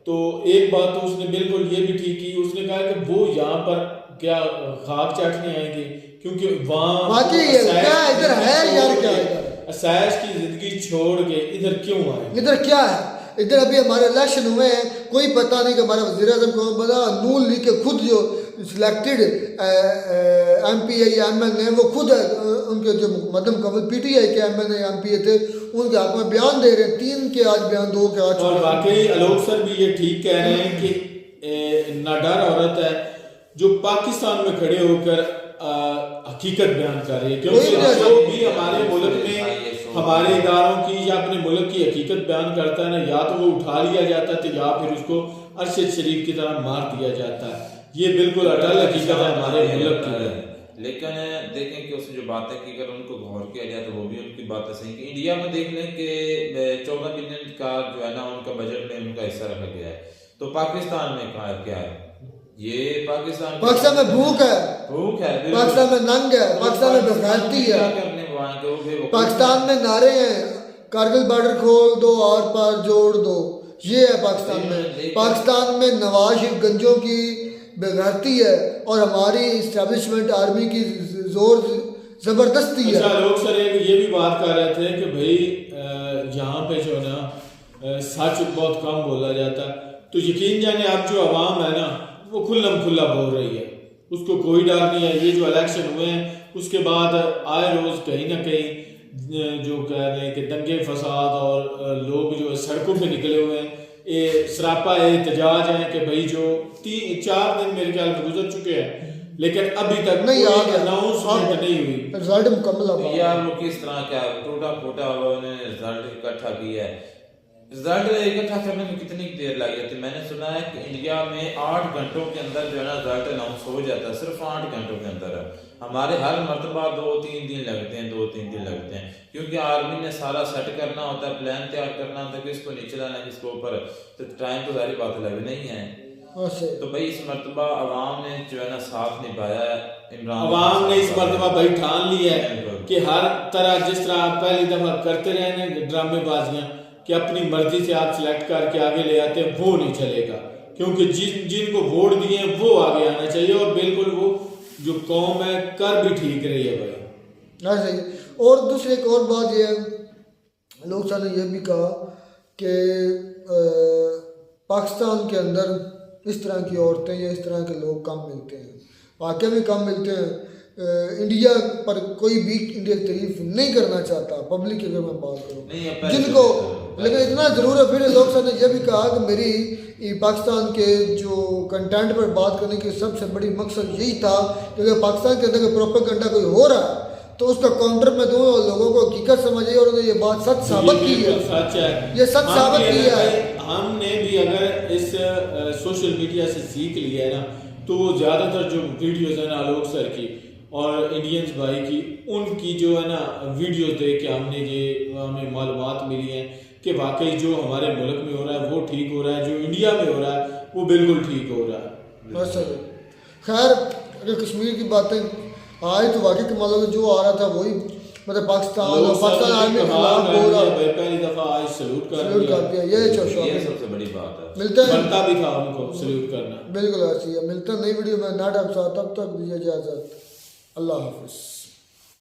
तो एक बात तो उसने बिल्कुल ये भी ठीक की, उसने कहा कि वो यहाँ पर क्या खाक चाटने आएंगे क्योंकि वहाँ इधर है यार, क्या असैश की जिंदगी छोड़ के इधर क्यों आए, इधर क्या है। इधर अभी हमारे इलेक्शन हुए हैं, कोई पता नहीं कि हमारा वज़ीर आज़म कौन बना। नून लीग के खुद जो सिलेक्टेड MP या ML हैं वो खुद उनके जो मदम कबल PTI के ML या MP थे उनके हक में बयान दे रहे हैं, 3 के आज बयान, 2 के आज। और वाकई आलोक सर भी ये ठीक कह रहे हैं कि नाडार औरत है जो पाकिस्तान में खड़े होकर हकीकत बयान कर रही है, क्योंकि जो भी हमारे मुल्क में हमारे इदारों की या अपने मुल्क की हकीकत बयान करता है ना, या तो वो उठा लिया जाता है तो या फिर उसको अरशद शरीफ की तरह मार दिया जाता है। ये बिल्कुल अटल हकीकत है हमारे मुल्क की। लेकिन देखें कि उसने जो बातें की अगर उनको गौर किया जाए तो वो भी उनकी बातें सही कि इंडिया में देख लें कि 14 बिलियन का जो है ना उनका बजट में उनका हिस्सा रखा गया है, तो पाकिस्तान में क्या है? ये पाकिस्तान में भूख है, पाकिस्तान में नंग है, पाकिस्तान में बेगैरती है, पाकिस्तान में नारे हैं कारगिल बॉर्डर खोल दो और पार जोड़ दो, ये है पाकिस्तान में। पाकिस्तान में नवाज शरीफ गंजों की बेगैरती है और हमारी इस्टेब्लिशमेंट आर्मी की जोर जबरदस्ती है। अच्छा, लोग सर ये भी बात कर रहे थे कि भाई यहाँ पे जो ना सच बहुत कम बोला जाता, तो यकीन जाने अब जो आवाम है ना वो खुल्लम खुल्ला बोल रही है, उसको कोई डर नहीं है। ये जो इलेक्शन हुए हैं उसके बाद आए रोज कहीं ना कहीं जो कह रहे हैं कि दंगे फसाद और लोग जो सड़कों पे निकले हुए हैं, ये सरापा एहतजाज है कि भाई जो 3-4 दिन मेरे ख्याल में गुजर चुके हैं लेकिन अभी तक नहीं अनाउंसमेंट नहीं हुई, रिजल्ट मुकम्मल यार वो किस तरह का टूटा फूटा उन्होंने रिजल्ट इकट्ठा किया है। रिजल्ट इकट्ठा करने में कितनी देर लग जाती है? मैंने सुना है कि इंडिया में 8 घंटों के अंदर जो है ना रिजल्ट अनाउंस हो जाता है, सिर्फ 8 घंटों के अंदर। हमारे हर मरतबा 2-3 दिन लगते हैं, 2-3 दिन लगते हैं, क्योंकि आर्मी ने सारा सेट करना होता है, प्लान तैयार करना होता है, किसको नीचे लाना किसको ऊपर, तो टाइम तो सारी बात लग नहीं है। तो भाई इस मरतबा अवाम ने जो है ना साथ निभाया है, इमरान अवाम ने इस मरतबा भाई ठान लिया है कि हर तरह जिस तरह आप पहली दफा करते रहे ना ड्रामेबाजियां कि अपनी मर्जी से आप सिलेक्ट करके आगे ले आते हैं, वो नहीं चलेगा, क्योंकि जिनको वोट दिए हैं वो आगे आना चाहिए। और बिल्कुल वो जो कौम है कर भी ठीक रही है भाई। हाँ सही। और दूसरी एक और बात ये है, लोग साहब ने यह भी कहा कि पाकिस्तान के अंदर इस तरह की औरतें या इस तरह के लोग कम मिलते हैं, वाकई में कम मिलते हैं। इंडिया पर कोई भी इंडिया की तारीफ नहीं करना चाहता, पब्लिक की अगर मैं बात करूँ जिनको, लेकिन इतना ज़रूर है। फिर लोग साहब ने यह भी कहा कि मेरी पाकिस्तान के जो कंटेंट पर बात करने की सबसे बड़ी मकसद यही था कि अगर पाकिस्तान के अंदर प्रोपेगेंडा कोई हो रहा है तो उसका काउंटर में दूँ और लोगों को हकीकत समझिए, और उन्होंने ये बात सच साबित की है, सच है, ये सच साबित किया है। हमने भी अगर इस सोशल मीडिया से सीख लिया है ना, तो ज़्यादातर जो वीडियोज़ है ना आलोक सर की और इंडियंस भाई की, उनकी जो है ना वीडियोज़ देख के हमें मालूमात मिली हैं कि वाकई जो हमारे मुल्क में हो रहा है वो ठीक हो रहा है, जो इंडिया में हो रहा है वो बिल्कुल ठीक हो रहा है। बस खैर, अगर कश्मीर की बातें आए तो वाकई कमाल हो, जो आ रहा था वही मतलब पाकिस्तान आर्मी के खिलाफ हो रहा है। पहली दफा आज सैल्यूट कर दिया, ये सबसे बड़ी बात है। मिलते हैं, बनता भी था उनको सैल्यूट करना। बिल्कुल ऐसी है। मिलते हैं नई वीडियो में, नए टाइप साथ, तब तक दीजिए इजाजत, अल्लाह हाफिज़।